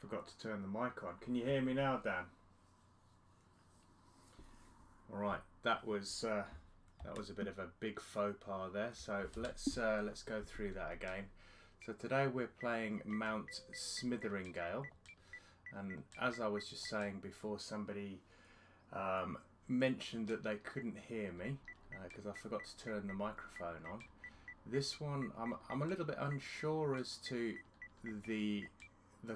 forgot to turn the mic on. Can you hear me now, Dan? All right, that was a bit of a big faux pas there. So let's go through that again. So today we're playing Mount Smitheringale, and as I was just saying before, somebody mentioned that they couldn't hear me because I forgot to turn the microphone on. This one, I'm a little bit unsure as to the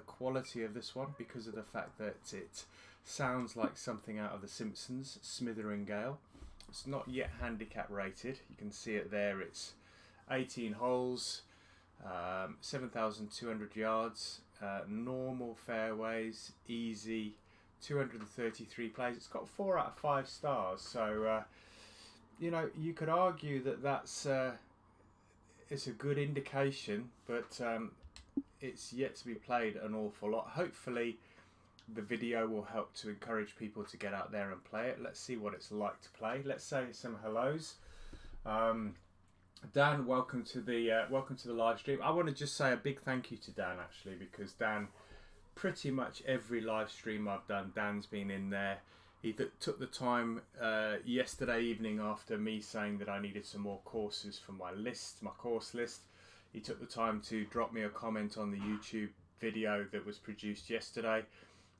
quality of this one because of the fact that it sounds like something out of The Simpsons, Smitheringale. It's not yet handicap rated. You can see it there. It's 18 holes, 7,200 yards, normal fairways, easy, 233 plays. It's got 4 out of 5 stars. So, you know, you could argue that that's it's a good indication, but it's yet to be played an awful lot. Hopefully the video will help to encourage people to get out there and play it. Let's see what it's like to play. Let's say some hellos. Dan, welcome to the live stream. I want to just say a big thank you to Dan, actually, because Dan, pretty much every live stream I've done, Dan's been in there. He took the time yesterday evening after me saying that I needed some more courses for my course list. He took the time to drop me a comment on the YouTube video that was produced yesterday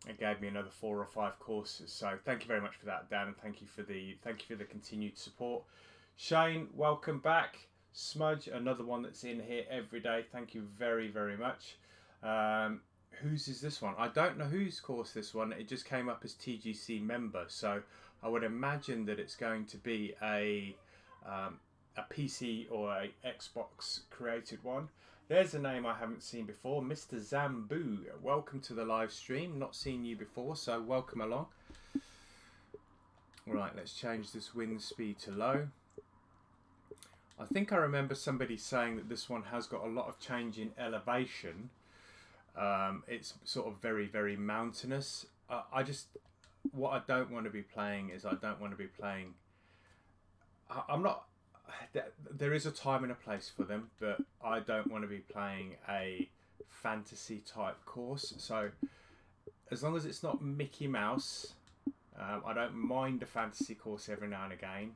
and gave me another 4 or 5 courses. So thank you very much for that, Dan, and thank you for the continued support. Shane, welcome back. Smudge, another one that's in here every day. Thank you very, very much. Whose is this one? I don't know whose course this one. It just came up as TGC member, so I would imagine that it's going to be a PC or a Xbox created one. There's a name I haven't seen before, Mr. Zambu. Welcome to the live stream. Not seen you before, so welcome along. Right, let's change this wind speed to low. I think I remember somebody saying that this one has got a lot of change in elevation. It's sort of very, very mountainous. What I don't want to be playing is there is a time and a place for them, but I don't want to be playing a fantasy type course. So as long as it's not Mickey Mouse, I don't mind a fantasy course every now and again,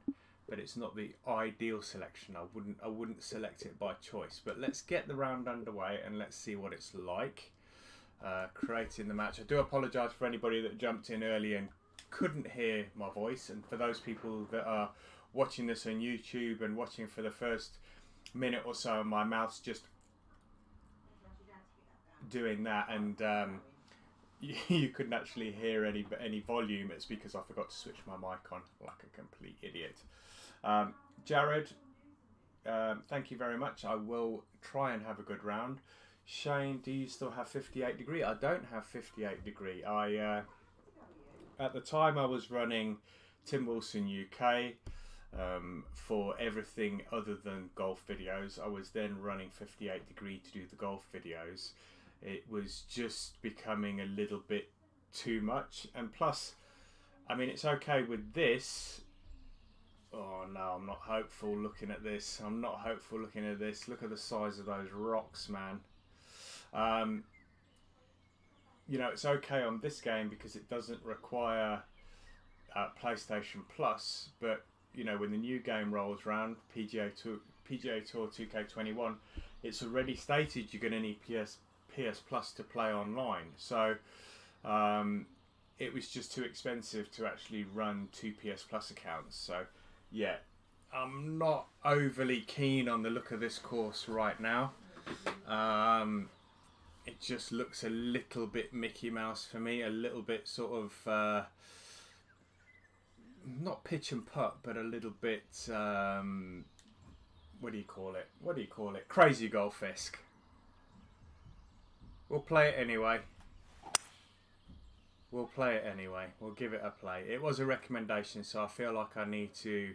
but it's not the ideal selection. I wouldn't select it by choice. But let's get the round underway and let's see what it's like creating the match. I do apologise for anybody that jumped in early and couldn't hear my voice, and for those people that are watching this on YouTube and watching for the first minute or so, my mouth's just doing that, and you couldn't actually hear any volume. It's because I forgot to switch my mic on like a complete idiot. Jared, thank you very much. I will try and have a good round. Shane, do you still have 58 degree? I don't have 58 degree. At the time I was running Tim Wilson UK for everything other than golf videos. I was then running 58 degree to do the golf videos. It was just becoming a little bit too much, and plus, I mean, it's okay with this. Oh no, I'm not hopeful looking at this. Look at the size of those rocks, man. You know, it's okay on this game because it doesn't require PlayStation Plus, but you know, when the new game rolls around, PGA Tour 2K21, it's already stated you're going to need PS Plus to play online. So it was just too expensive to actually run 2 PS Plus accounts. So yeah, I'm not overly keen on the look of this course right now. It just looks a little bit Mickey Mouse for me, a little bit sort of not pitch and putt, but a little bit what do you call it? Crazy golf-esque. We'll play it anyway. We'll give it a play. It was a recommendation, so I feel like I need to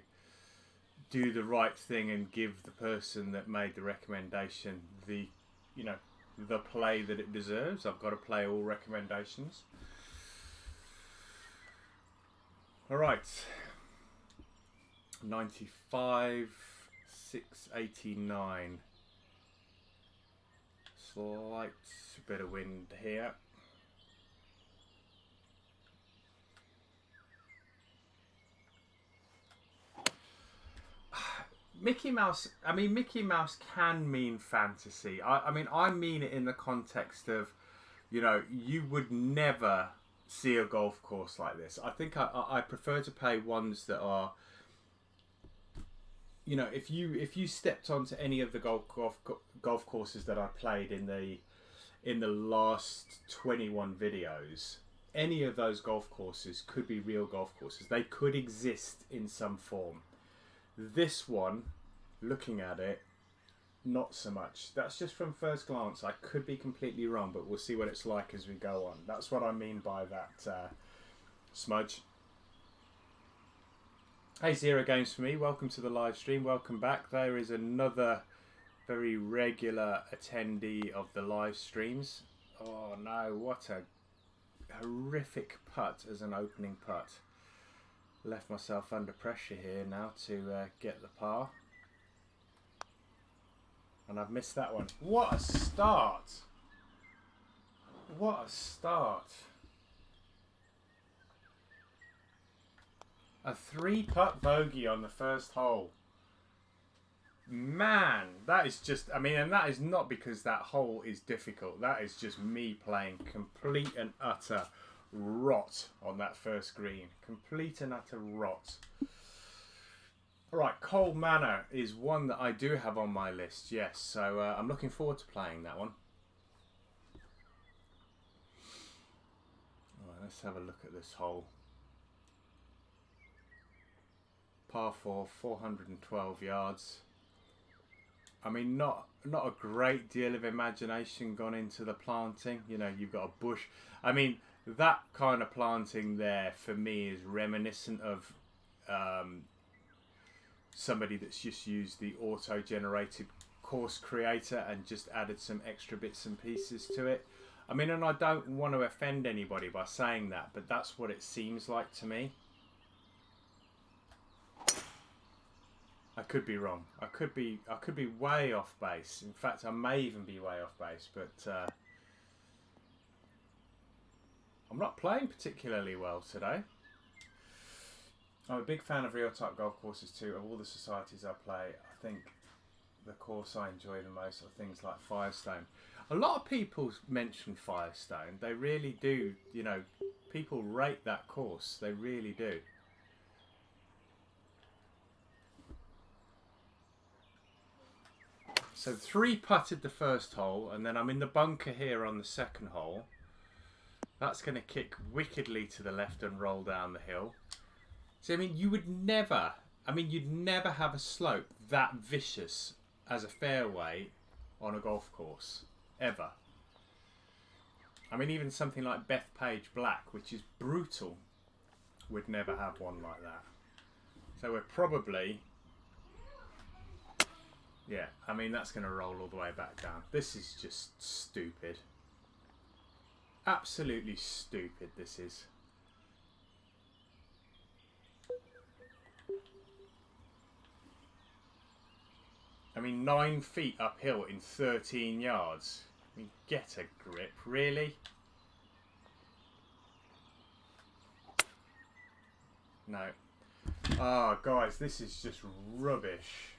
do the right thing and give the person that made the recommendation the play that it deserves. I've got to play all recommendations. All right. 95, 689. Slight bit of wind here. Mickey Mouse. I mean, Mickey Mouse can mean fantasy. I mean, I mean it in the context of, you know, you would never see a golf course like this. I think I prefer to play ones that are, you know, if you stepped onto any of the golf courses that I played in the last 21 videos, any of those golf courses could be real golf courses. They could exist in some form. This one, looking at it, not so much. That's just from first glance. I could be completely wrong, but we'll see what it's like as we go on. That's what I mean by that, Smudge. Hey, Zero Games for me. Welcome to the live stream. Welcome back. There is another very regular attendee of the live streams. Oh no, what a horrific putt as an opening putt. Left myself under pressure here now to get the par. And I've missed that one. What a start! What a start! A 3-putt bogey on the first hole. Man, that is just, I mean, and that is not because that hole is difficult. That is just me playing complete and utter rot on that first green. Complete and utter rot. Alright, Coal Manor is one that I do have on my list, yes. So I'm looking forward to playing that one. Alright, let's have a look at this hole. Par 4, 412 yards. I mean, not a great deal of imagination gone into the planting. You know, you've got a bush. I mean, that kind of planting there for me is reminiscent of somebody that's just used the auto-generated course creator and just added some extra bits and pieces to it. I mean, and I don't want to offend anybody by saying that, but that's what it seems like to me. I could be wrong. I could be way off base. In fact, I may even be way off base, but I'm not playing particularly well today. I'm a big fan of real type golf courses too. Of all the societies I play, I think the course I enjoy the most are things like Firestone. A lot of people mention Firestone. They really do. You know, people rate that course. They really do. So 3-putted the first hole, and then I'm in the bunker here on the second hole. That's going to kick wickedly to the left and roll down the hill. So, I mean, you'd never have a slope that vicious as a fairway on a golf course, ever. I mean, even something like Bethpage Black, which is brutal, would never have one like that. So we're probably... Yeah, I mean, that's going to roll all the way back down. This is just stupid. Absolutely stupid, this is. I mean, 9 feet uphill in 13 yards. I mean, get a grip, really? No. Oh, guys, this is just rubbish.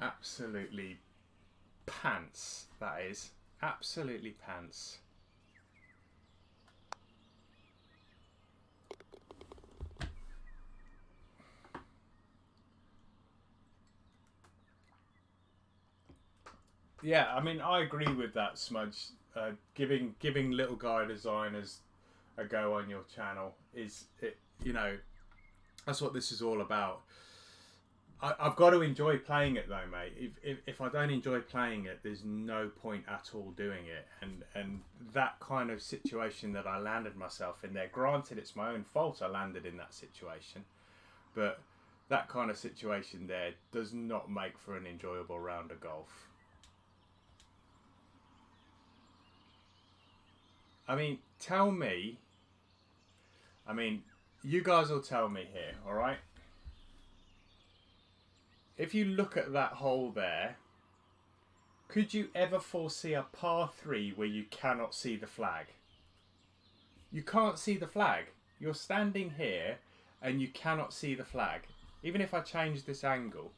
Absolutely pants, that is. Absolutely pants. Yeah, I mean, I agree with that, Smudge. Giving little guy designers a go on your channel is, you know, that's what this is all about. I've got to enjoy playing it though, mate. If I don't enjoy playing it, there's no point at all doing it. And that kind of situation that I landed myself in there, granted it's my own fault I landed in that situation, but that kind of situation there does not make for an enjoyable round of golf. I mean, tell me, I mean, you guys will tell me here, alright? if you look at that hole there, could you ever foresee a par 3 where you cannot see the flag? You can't see the flag. You're standing here and you cannot see the flag. Even if I change this angle.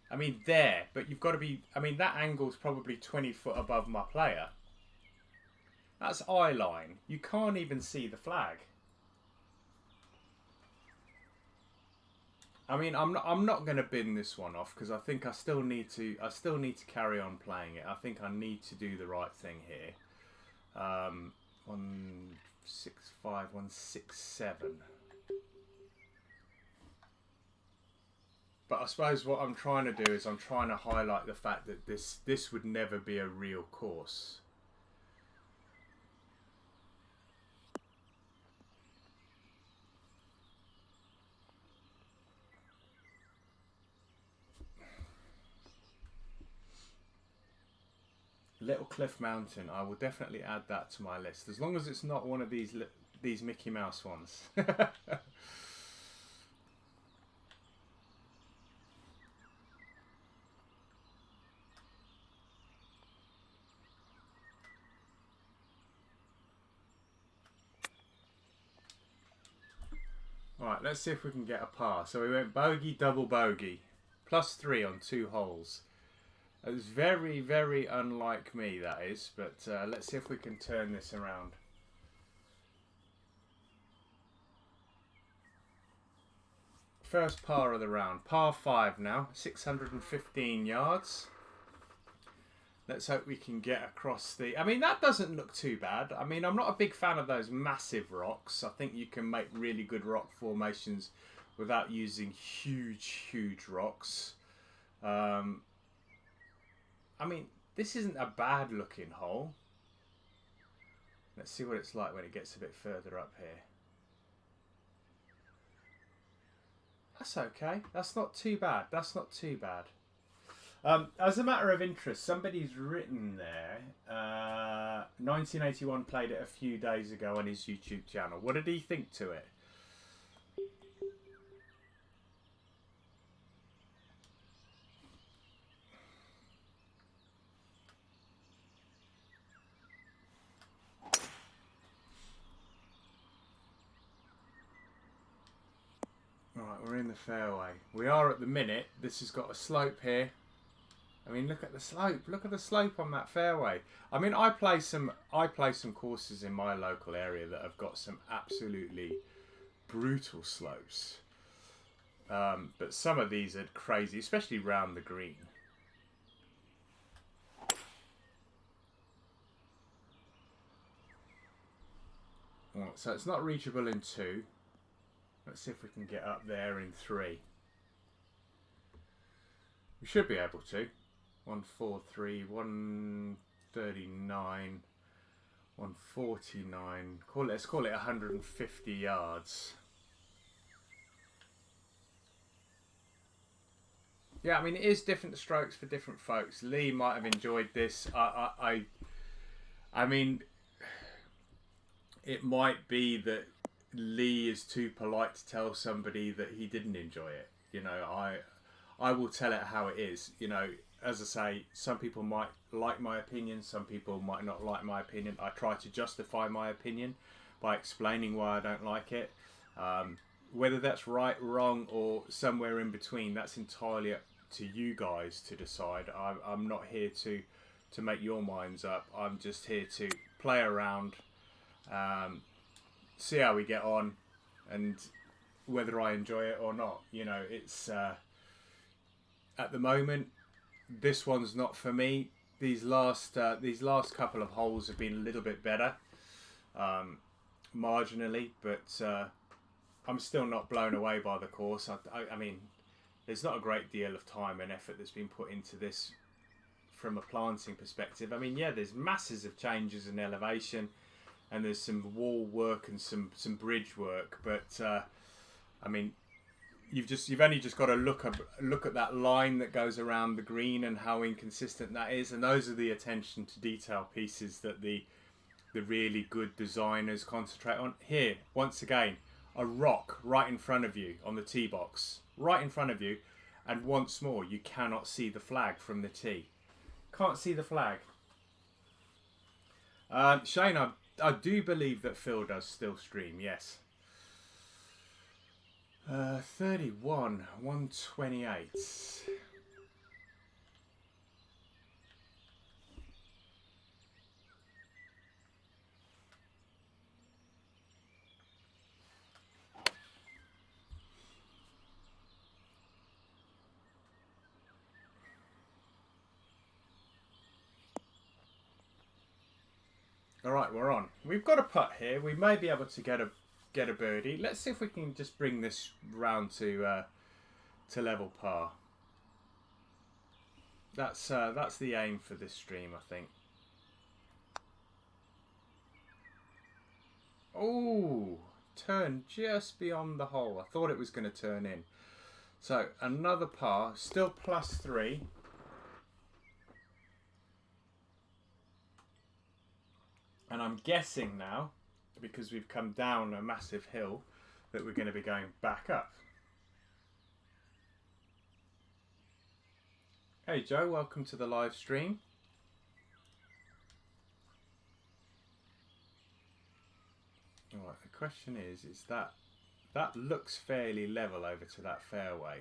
I mean, there, but you've got to be... I mean, that angle's probably 20 foot above my player. That's eye line. You can't even see the flag. I mean, I'm not going to bin this one off because I think I still need to carry on playing it. I think I need to do the right thing here. 165, 167. But I suppose what I'm trying to do is I'm trying to highlight the fact that this would never be a real course. Little Cliff Mountain, I will definitely add that to my list, as long as it's not one of these Mickey Mouse ones. Alright, let's see if we can get a par. So we went bogey, double bogey. +3 on 2 holes. It was very, very unlike me, that is. But let's see if we can turn this around. First par of the round. Par 5 now. 615 yards. Let's hope we can get across the... I mean, that doesn't look too bad. I mean, I'm not a big fan of those massive rocks. I think you can make really good rock formations without using huge, huge rocks. I mean, this isn't a bad looking hole. Let's see what it's like when it gets a bit further up here. That's okay. That's not too bad. That's not too bad. As a matter of interest, somebody's written there, 1981 played it a few days ago on his YouTube channel. What did he think to it? Alright, we're in the fairway. We are at the minute. This has got a slope here. I mean, look at the slope. Look at the slope on that fairway. I mean, I play some courses in my local area that have got some absolutely brutal slopes. But some of these are crazy, especially round the green. Well, so it's not reachable in 2. Let's see if we can get up there in 3. We should be able to. 143, 139, 149. Let's call it 150 yards. Yeah, I mean, it is different strokes for different folks. Lee might have enjoyed this. I mean, it might be that Lee is too polite to tell somebody that he didn't enjoy it. You know, I will tell it how it is. You know, as I say, some people might like my opinion, some people might not like my opinion. I try to justify my opinion by explaining why I don't like it. Whether that's right, wrong, or somewhere in between, that's entirely up to you guys to decide. I'm not here to make your minds up. I'm just here to play around, see how we get on, and whether I enjoy it or not. You know, it's at the moment, this one's not for me. These last couple of holes have been a little bit better, marginally, but I'm still not blown away by the course. I mean, there's not a great deal of time and effort that's been put into this from a planting perspective. I mean, yeah, there's masses of changes in elevation, and there's some wall work and some bridge work, but I mean, you've only just got to look at that line that goes around the green and how inconsistent that is, and those are the attention to detail pieces that the really good designers concentrate on. Here, once again, a rock right in front of you on the tee box, right in front of you, And once more, you cannot see the flag from the tee. Can't see the flag. Shane, I do believe that Phil does still stream, yes. 31, 128. All right, we're on. We've got a putt here. We may be able to get a birdie. Let's see if we can just bring this round to level par. That's the aim for this stream, I think. Oh, turn just beyond the hole. I thought it was going to turn in. So another par, still +3. And I'm guessing now, because we've come down a massive hill, that we're going to be going back up. Hey Joe, welcome to the live stream. Alright, the question is that looks fairly level over to that fairway.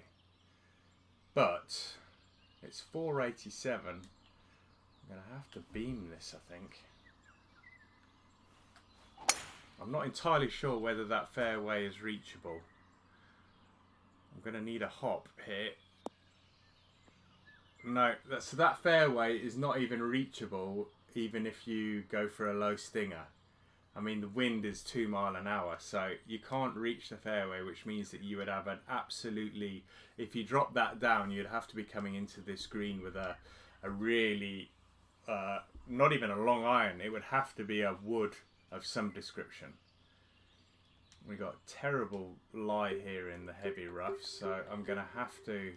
But it's 487. I'm going to have to beam this, I think. I'm not entirely sure whether that fairway is reachable. I'm going to need a hop here. No, so that fairway is not even reachable even if you go for a low stinger. I mean, the wind is 2 miles an hour, so you can't reach the fairway, which means that you would have an absolutely... If you drop that down, you'd have to be coming into this green with a really... not even a long iron. It would have to be a wood of some description. We got terrible lie here in the heavy rough, so I'm going to have to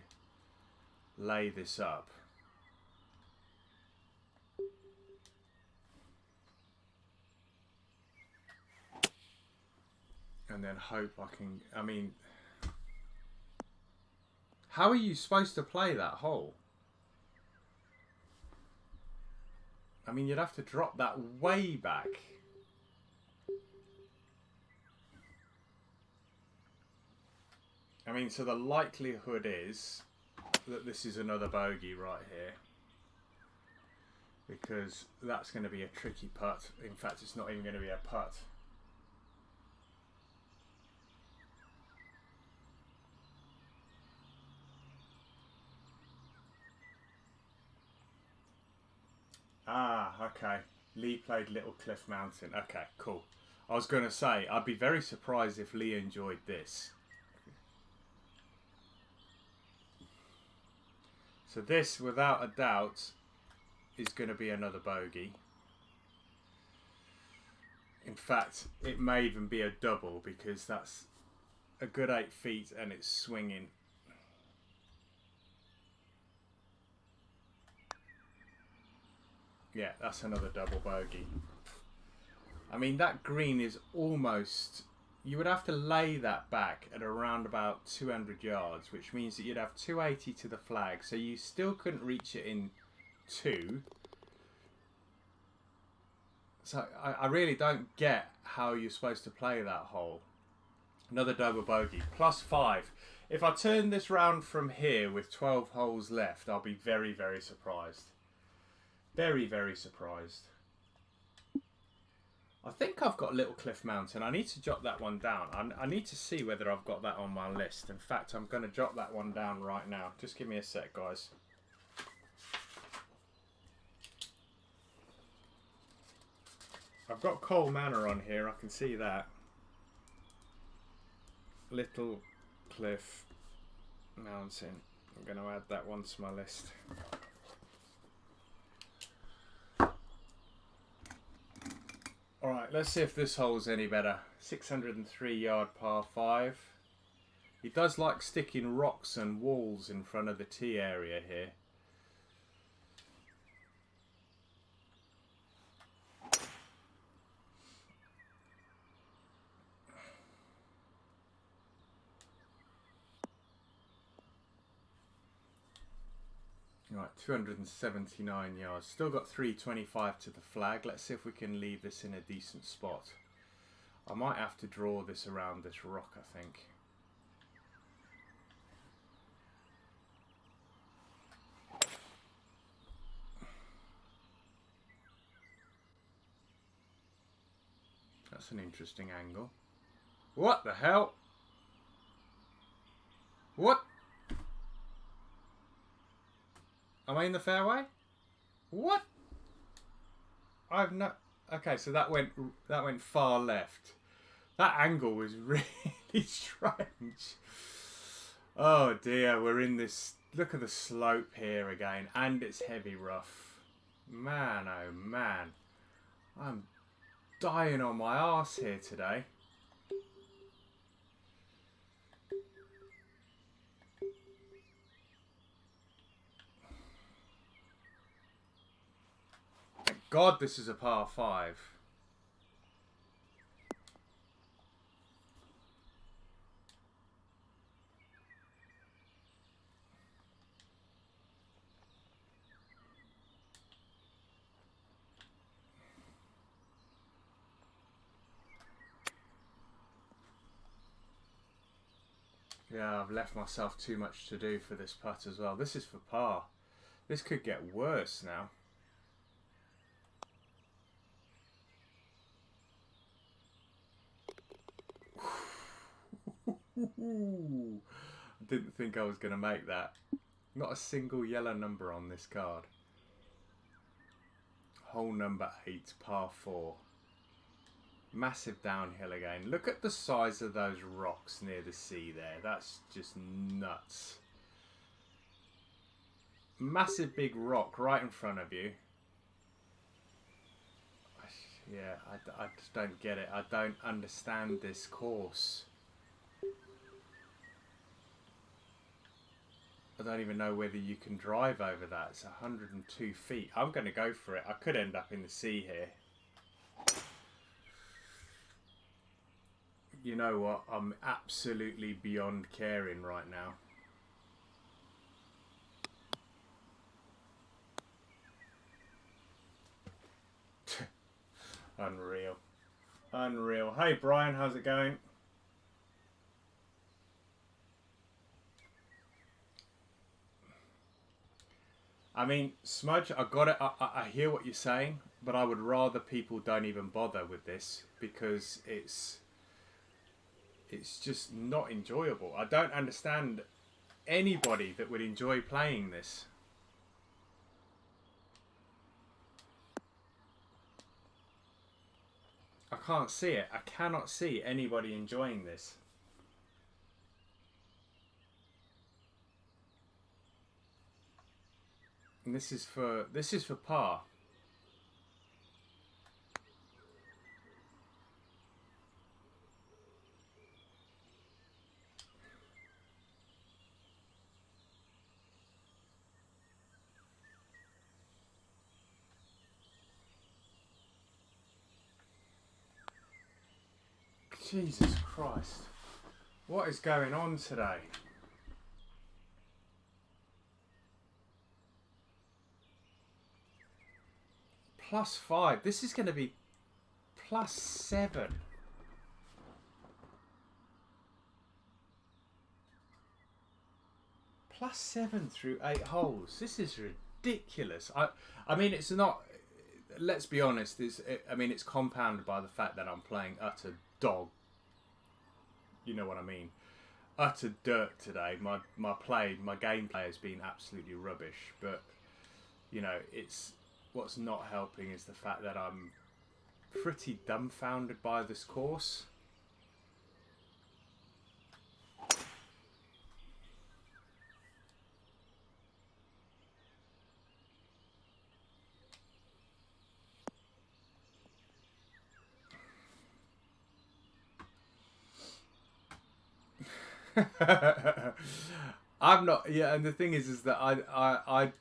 lay this up. And then hope I can... I mean, how are you supposed to play that hole? I mean, you'd have to drop that way back. I mean, so the likelihood is that this is another bogey right here. Because that's going to be a tricky putt. In fact, it's not even going to be a putt. Ah, okay. Lee played Little Cliff Mountain. Okay, cool. I was going to say, I'd be very surprised if Lee enjoyed this. So this, without a doubt, is going to be another bogey. In fact, it may even be a double because that's a good 8 feet and it's swinging. Yeah, that's another double bogey. I mean, that green is almost... You would have to lay that back at around about 200 yards, which means that you'd have 280 to the flag. So you still couldn't reach it in 2. So I really don't get how you're supposed to play that hole. Another double bogey. +5. If I turn this round from here with 12 holes left, I'll be very, very surprised. Very, very surprised. I think I've got Little Cliff Mountain. I need to jot that one down. I need to see whether I've got that on my list. In fact, I'm going to jot that one down right now. Just give me a sec, guys. I've got Coal Manor on here. I can see that. Little Cliff Mountain. I'm going to add that one to my list. Alright, let's see if this hole's any better. 603 yard par 5. He does like sticking rocks and walls in front of the tee area here. Right, 279 yards. Still got 325 to the flag. Let's see if we can leave this in a decent spot. I might have to draw this around this rock, I think. That's an interesting angle. What the hell? What? Am I in the fairway? What? I've not. Okay, so that went far left. That angle was really strange. Oh dear, we're in this. Look at the slope here again, and it's heavy rough. Man, oh man, I'm dying on my arse here today. Thank God this is a par 5. Yeah, I've left myself too much to do for this putt as well. This is for par. This could get worse now. I didn't think I was going to make that. Not a single yellow number on this card. Hole number 8, par 4. Massive downhill again. Look at the size of those rocks near the sea there. That's just nuts. Massive big rock right in front of you. Yeah, I just don't get it. I don't understand this course. I don't even know whether you can drive over that. It's 102 feet. I'm going to go for it. I could end up in the sea here. You know what? I'm absolutely beyond caring right now. Unreal. Unreal. Hey Brian, how's it going? I mean, Smudge, I got it. I hear what you're saying, but I would rather people don't even bother with this because it's just not enjoyable. I don't understand anybody that would enjoy playing this. I can't see it. I cannot see anybody enjoying this. And this is for par. Jesus Christ. What is going on today? +5. This is going to be +7. +7 through 8 holes. This is ridiculous. I mean, it's not. Let's be honest. I mean, it's compounded by the fact that I'm playing utter dog. You know what I mean? Utter dirt today. My gameplay has been absolutely rubbish. But you know, what's not helping is the fact that I'm pretty dumbfounded by this course. I'm not. Yeah, and the thing is that I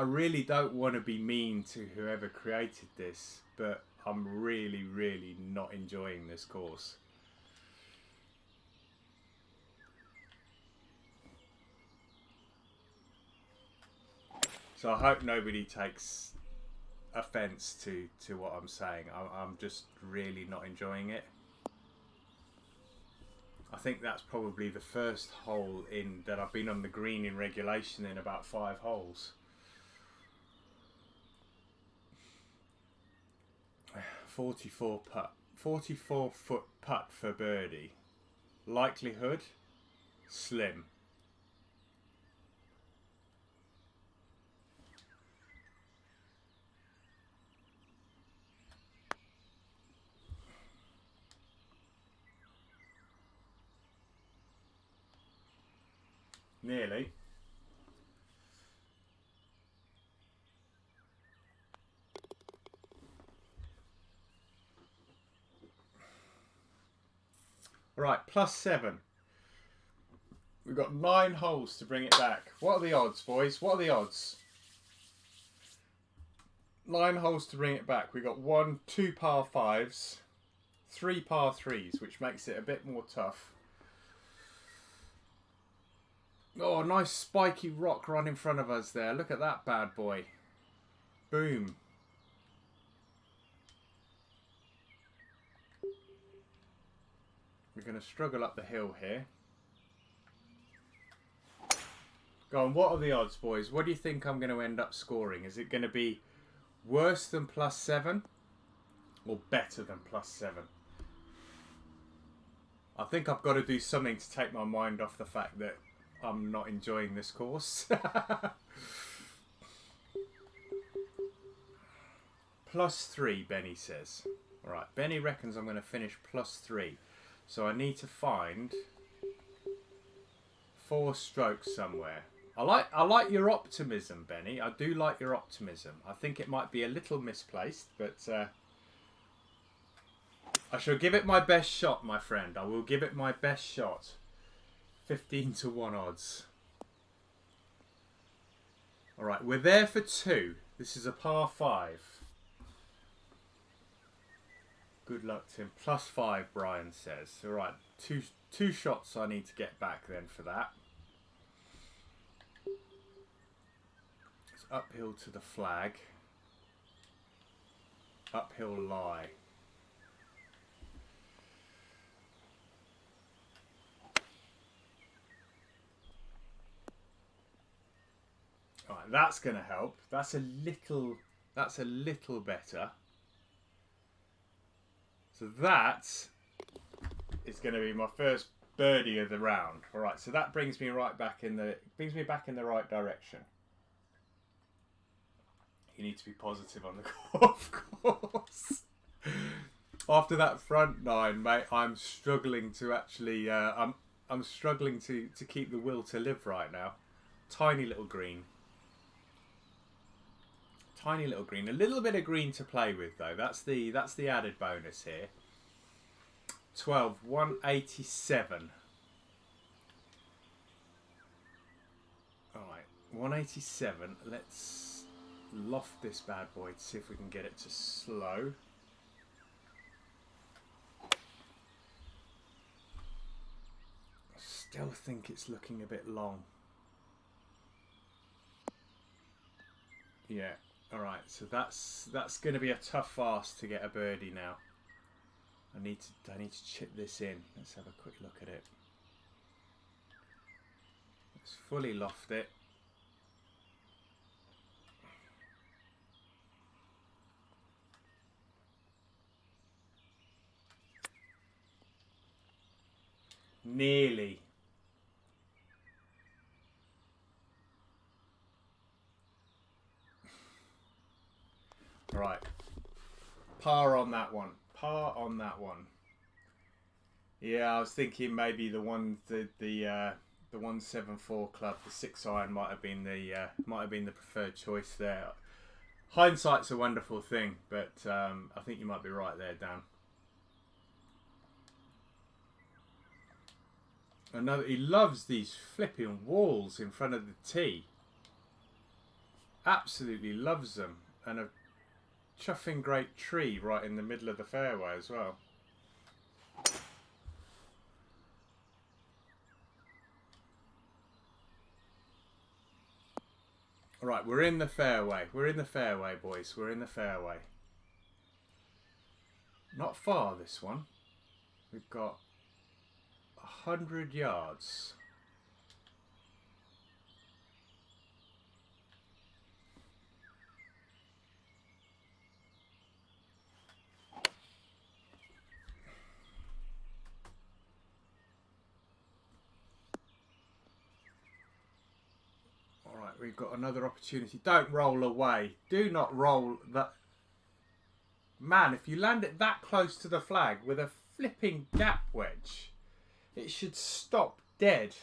really don't want to be mean to whoever created this, but I'm really, really not enjoying this course. So I hope nobody takes offence to what I'm saying. I'm just really not enjoying it. I think that's probably the first hole in that I've been on the green in regulation in about 5 holes. 44 putt. 44 foot putt for birdie. Likelihood? Slim. Nearly. Right, +7. We've got 9 holes to bring it back. What are the odds, boys? What are the odds? 9 holes to bring it back. We've got 2 par 5s, 3 par 3s, which makes it a bit more tough. Oh, nice spiky rock right in front of us there. Look at that bad boy. Boom. We're going to struggle up the hill here. Go on, what are the odds, boys? What do you think I'm going to end up scoring? Is it going to be worse than +7 or better than +7? I think I've got to do something to take my mind off the fact that I'm not enjoying this course. +3, Benny says. Alright, Benny reckons I'm going to finish +3. So I need to find 4 strokes somewhere. I like your optimism, Benny. I do like your optimism. I think it might be a little misplaced, but I shall give it my best shot, my friend. I will give it my best shot. 15 to 1 odds. Alright, we're there for 2. This is a par 5. Good luck, Tim. +5, Brian says. Alright, two shots I need to get back then for that. It's uphill to the flag. Uphill lie. Alright, that's going to help. That's a little better. So that is going to be my first birdie of the round. All right, so that brings me back in the right direction. You need to be positive on the golf course. After that front 9, mate, I'm struggling to actually. I'm struggling to keep the will to live right now. Tiny little green. Tiny little green. A little bit of green to play with though. That's the added bonus here. 12, 187. Alright, 187. Let's loft this bad boy to see if we can get it to slow. Still think it's looking a bit long. Yeah. Alright, so that's going to be a tough fast to get a birdie now. I need to chip this in. Let's have a quick look at it. Let's fully loft it. Nearly. Right. Par on that one. Par on that one. Yeah, I was thinking maybe the 174 club, the 6-iron might have been the preferred choice there. Hindsight's a wonderful thing, but I think you might be right there, Dan. He loves these flipping walls in front of the tee. Absolutely loves them, and a chuffing great tree right in the middle of the fairway as well. Right, we're in the fairway. We're in the fairway, boys. We're in the fairway. Not far, this one. We've got 100 yards. Alright, we've got another opportunity. Don't roll away. Do not roll that. Man, if you land it that close to the flag with a flipping gap wedge, it should stop dead.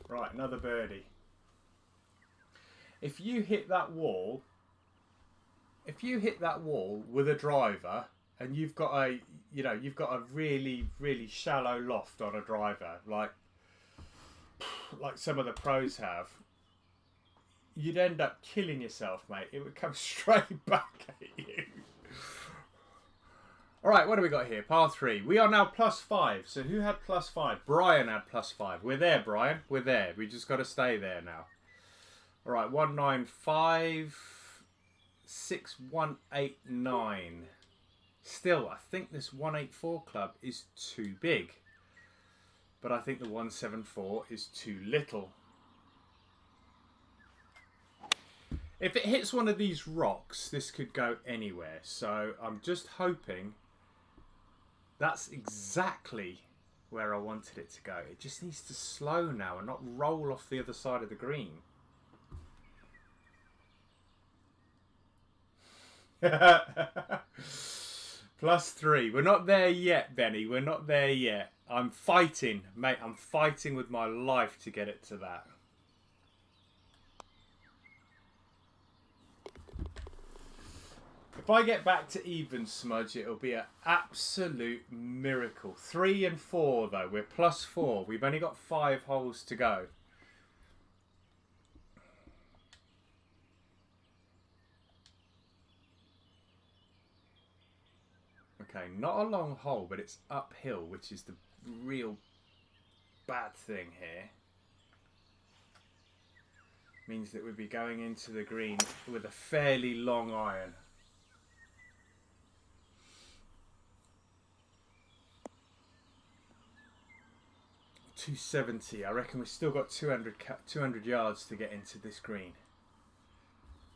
Right, another birdie. If you hit that wall, with a driver, and you've got a, you've got a really, really shallow loft on a driver, like some of the pros have, you'd end up killing yourself, mate. It would come straight back at you. All right, what do we got here? Par 3. We are now +5. So who had +5? Brian had +5. We're there, Brian. We're there. We just got to stay there now. All right, 195, 6189. Still, I think this 184 club is too big. But I think the 174 is too little. If it hits one of these rocks, this could go anywhere. So I'm just hoping that's exactly where I wanted it to go. It just needs to slow now and not roll off the other side of the green. +3. We're not there yet, Benny. We're not there yet. I'm fighting, mate. I'm fighting with my life to get it to that. If I get back to even, Smudge, it'll be an absolute miracle. 3 and 4, though. We're +4. We've only got 5 holes to go. Okay, not a long hole, but it's uphill, which is the real bad thing here. Means that we'd be going into the green with a fairly long iron. .270. I reckon we've still got 200 yards to get into this green.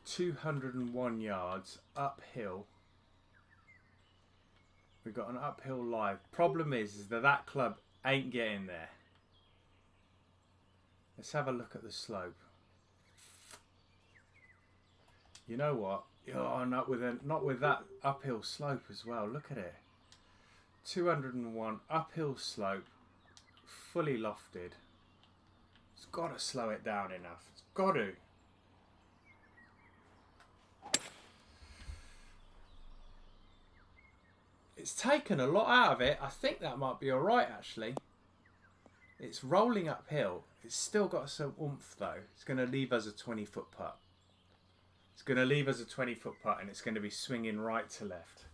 201 yards uphill. We've got an uphill lie. Problem is that club ain't getting there. Let's have a look at the slope. You know what? Oh, not with that uphill slope as well. Look at it. 201 uphill slope, fully lofted. It's got to slow it down enough. It's got to. It's taken a lot out of it. I think that might be alright, actually. It's rolling uphill. It's still got some oomph, though. It's going to leave us a 20-foot putt. It's going to leave us a 20-foot putt, and it's going to be swinging right to left.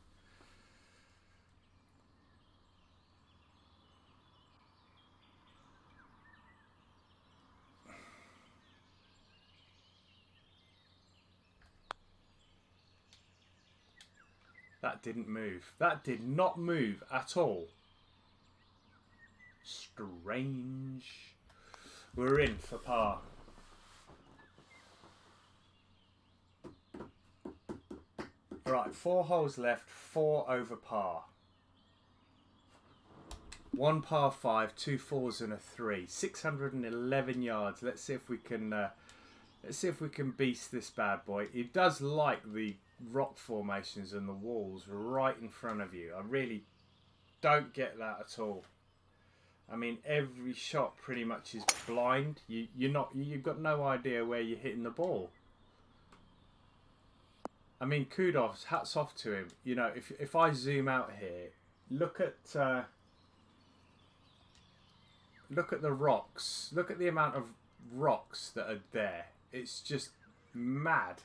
That didn't move. That did not move at all. Strange. We're in for par. Right, 4 holes left, 4 over par. 1 par 5, 2 fours and a 3. 611 yards. Let's see if we can beast this bad boy. He does like the rock formations and the walls right in front of you. I really don't get that at all. I mean, every shot pretty much is blind. You've got no idea where you're hitting the ball. I mean, kudos, hats off to him. You know, if I zoom out here, look at the rocks. Look at the amount of rocks that are there. It's just mad.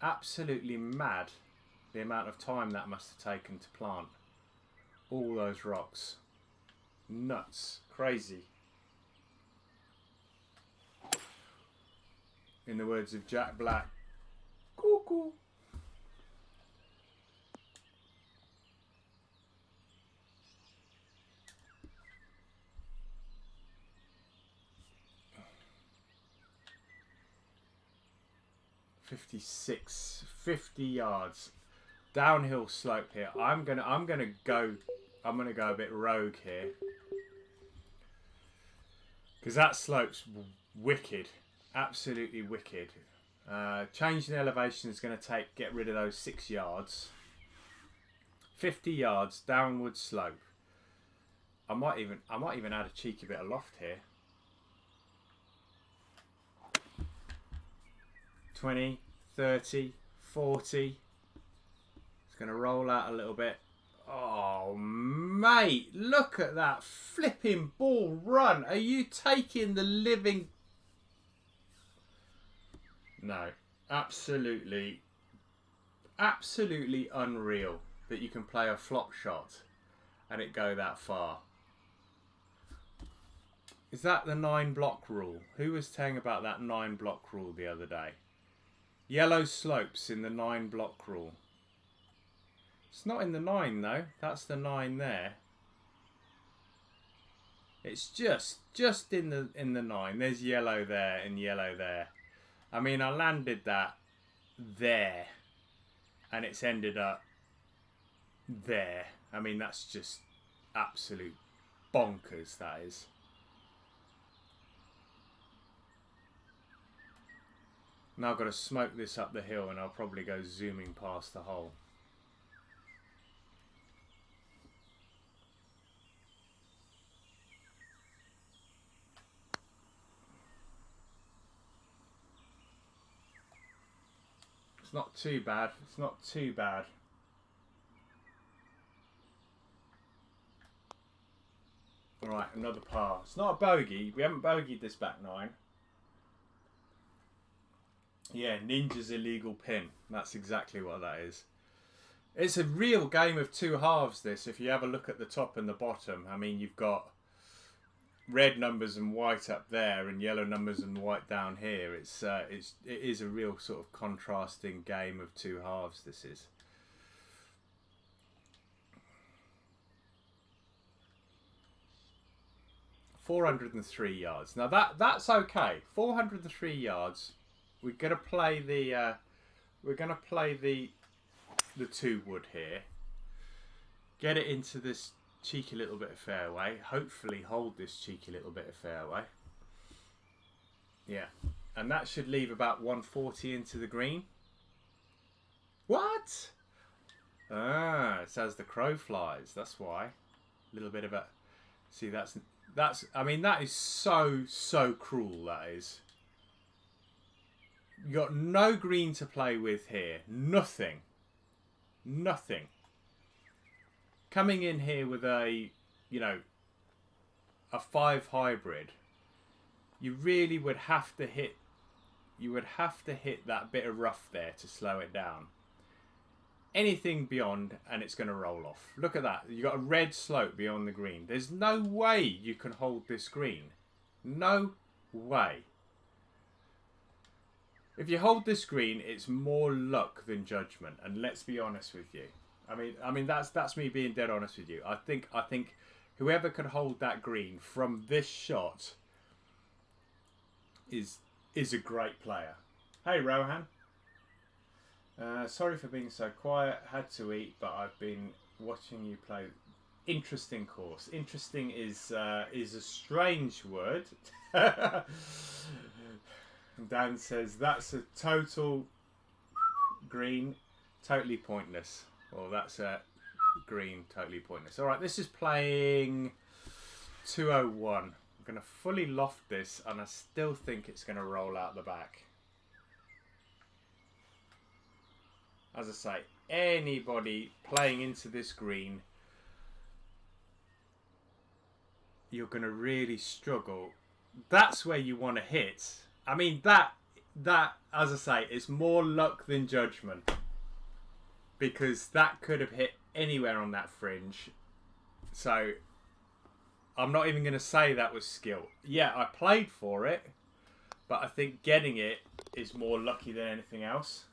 Absolutely mad. The amount of time that must have taken to plant. All those rocks. Nuts. Crazy. In the words of Jack Black, cuckoo. $50 yards. Downhill slope here. I'm gonna go a bit rogue here. Because that slope's wicked. Absolutely wicked. Changing elevation is going to get rid of those 6 yards. 50 yards downward slope. I might even add a cheeky bit of loft here. 20, 30, 40. It's going to roll out a little bit. Oh, mate, look at that flipping ball run. Are you taking the living... No, absolutely unreal that you can play a flop shot and it go that far. Is that the 9 block rule? Who was saying about that 9 block rule the other day? Yellow slopes in the 9 block rule. It's not in the 9 though. That's the 9 there. It's just in the 9. There's yellow there and yellow there. I mean, I landed that there and it's ended up there. I mean, that's just absolute bonkers, that is. Now I've got to smoke this up the hill and I'll probably go zooming past the hole. It's not too bad. It's not too bad. Alright, another par. It's not a bogey. We haven't bogeyed this back 9. Yeah, Ninja's illegal pin. That's exactly what that is. It's a real game of 2 halves, this. If you have a look at the top and the bottom. I mean, you've got red numbers and white up there and yellow numbers and white down here. It is a real sort of contrasting game of 2 halves, this is. $403 yards. Now that's okay. 403 yards. We're gonna play the 2 wood here. Get it into this cheeky little bit of fairway. Hopefully hold this cheeky little bit of fairway. Yeah, and that should leave about 140 into the green. What? Ah, it's as the crow flies. That's why. A little bit of a. See, that's. I mean, that is so cruel. That is. You got no green to play with here. Nothing. Coming in here with a 5 hybrid, you really would have to hit. You would have to hit that bit of rough there to slow it down. Anything beyond, and it's going to roll off. Look at that. You got a red slope beyond the green. There's no way you can hold this green. No way. If you hold this green, it's more luck than judgment. And let's be honest with you. I mean that's me being dead honest with you. I think whoever can hold that green from this shot is a great player. Hey Rohan. Sorry for being so quiet. Had to eat, but I've been watching you play. Interesting course. Interesting is a strange word. Dan says that's a total green, totally pointless. Well, that's a green, totally pointless. All right, this is playing 201. I'm going to fully loft this, and I still think it's going to roll out the back. As I say, anybody playing into this green, you're going to really struggle. That's where you want to hit. I mean, that, as I say, it's more luck than judgment. Because that could have hit anywhere on that fringe. So I'm not even going to say that was skill. Yeah, I played for it, but I think getting it is more lucky than anything else.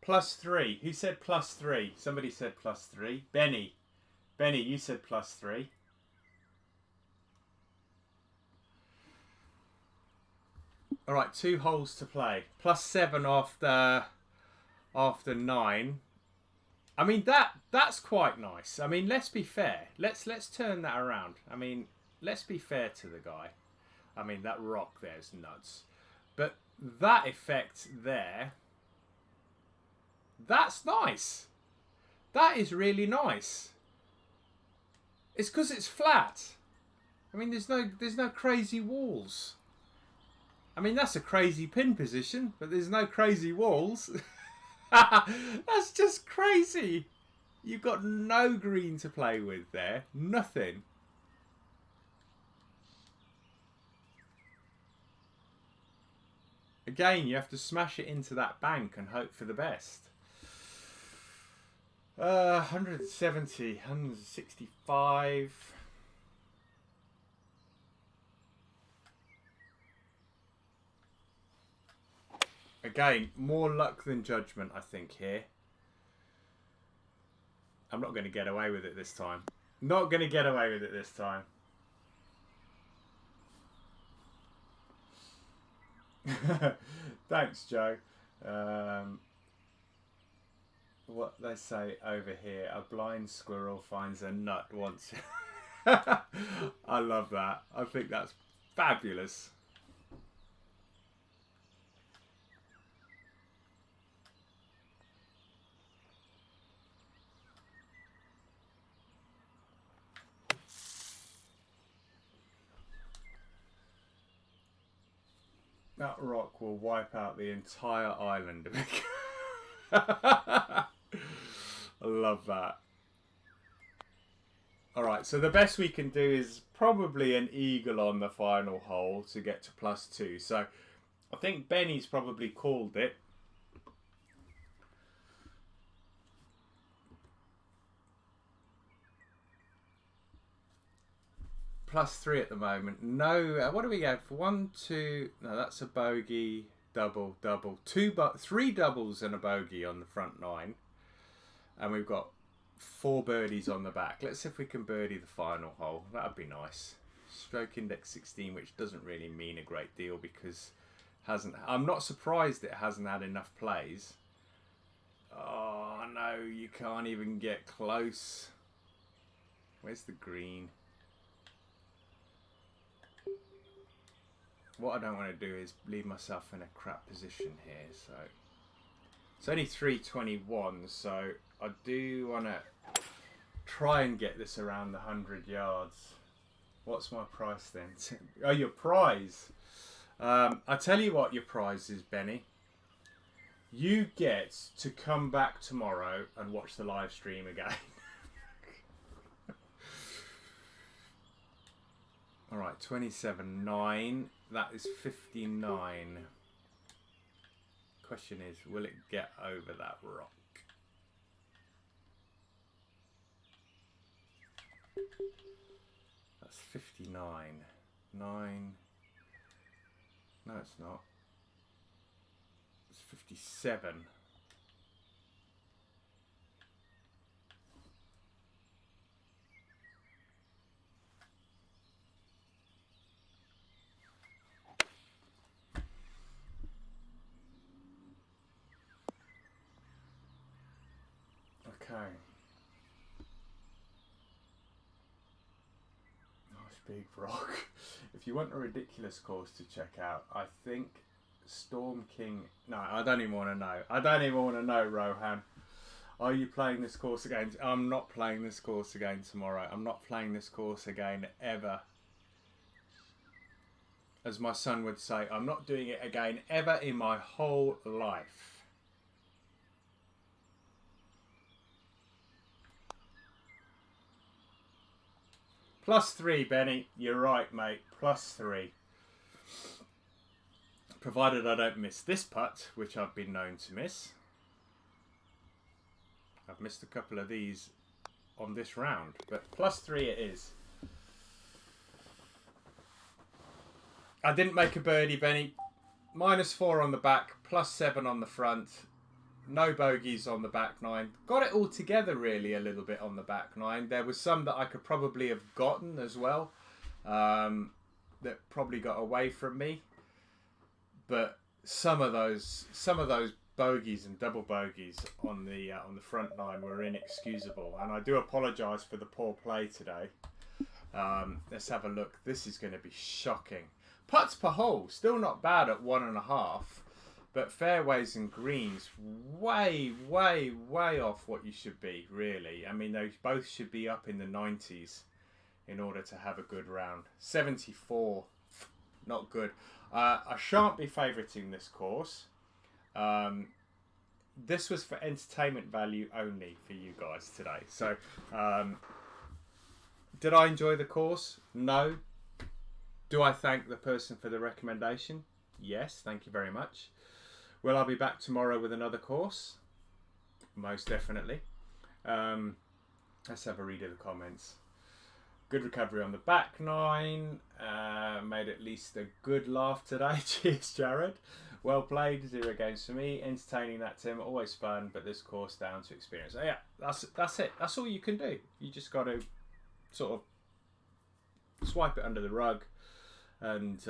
+3. Who said +3? Somebody said +3. Benny. Benny, you said +3. All right, 2 holes to play. +7 after 9. I mean that's quite nice. I mean, let's be fair. Let's turn that around. I mean, let's be fair to the guy. I mean, that rock there's nuts. But that effect there, that's nice. That is really nice. It's because it's flat. I mean, there's no crazy walls. I mean, that's a crazy pin position, but there's no crazy walls. That's just crazy. You've got no green to play with there. Nothing. Again, you have to smash it into that bank and hope for the best. 170, 165. Again, more luck than judgment, I think, here. I'm not going to get away with it this time. Not going to get away with it this time. Thanks, Joe. What they say over here, a blind squirrel finds a nut once. I love that. I think that's fabulous. That rock will wipe out the entire island. I love that. Alright, so the best we can do is probably an eagle on the final hole to get to +2. So I think Benny's probably called it. +3 at the moment. No, what do we go for? 1, 2. No, that's a bogey. Double, double. 3 doubles and a bogey on the front 9. And we've got 4 birdies on the back. Let's see if we can birdie the final hole. That'd be nice. Stroke index 16, which doesn't really mean a great deal because I'm not surprised it hasn't had enough plays. Oh no, you can't even get close. Where's the green? What I don't want to do is leave myself in a crap position here. So it's only 321, so I do want to try and get this around the 100 yards. What's my price then? Oh, your prize. I tell you what your prize is, Benny. You get to come back tomorrow and watch the live stream again. All right, 27.9. That is 59. Question is, will it get over that rock? That's 59. 9. No, it's not. It's 57. Okay. Nice big rock. If you want a ridiculous course to check out, I think Storm King... No, I don't even want to know. I don't even want to know, Rohan. Are you playing this course again? I'm not playing this course again tomorrow. I'm not playing this course again ever. As my son would say, I'm not doing it again ever in my whole life. +3, Benny. You're right, mate. +3. Provided I don't miss this putt, which I've been known to miss. I've missed a couple of these on this round, but +3 it is. I didn't make a birdie, Benny. -4 on the back, +7 on the front. No bogeys on the back nine. Got it all together really a little bit on the back nine. There was some that I could probably have gotten as well. That probably got away from me. But some of those bogeys and double bogeys on the front nine were inexcusable. And I do apologise for the poor play today. Let's have a look. This is going to be shocking. Putts per hole, still not bad at 1.5. But fairways and greens, way, way, way off what you should be, really. I mean, they both should be up in the 90s in order to have a good round. 74, not good. I shan't be favouriting this course. This was for entertainment value only for you guys today. So, did I enjoy the course? No. Do I thank the person for the recommendation? Yes, thank you very much. Will I be back tomorrow with another course? Most definitely. Let's have a read of the comments. Good recovery on the back nine. Made at least a good laugh today. Cheers, Jared. Well played. 0 games for me. Entertaining that, Tim. Always fun, but this course down to experience. So yeah, that's it. That's all you can do. You just got to sort of swipe it under the rug and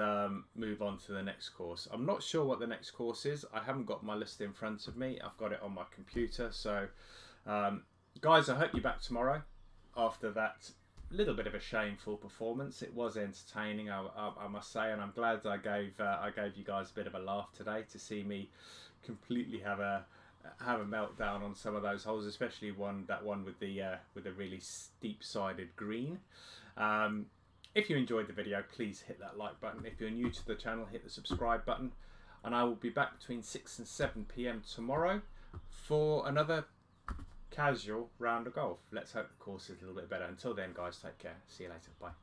move on to the next course. I'm not sure what the next course is. I haven't got my list in front of me. I've got it on my computer. So, guys, I hope you're back tomorrow after that little bit of a shameful performance. It was entertaining, I must say, and I'm glad I gave you guys a bit of a laugh today to see me completely have a meltdown on some of those holes, especially that one with the really steep-sided green. If you enjoyed the video, please hit that like button. If you're new to the channel, hit the subscribe button. And I will be back between 6 and 7 PM tomorrow for another casual round of golf. Let's hope the course is a little bit better. Until then, guys, take care. See you later. Bye.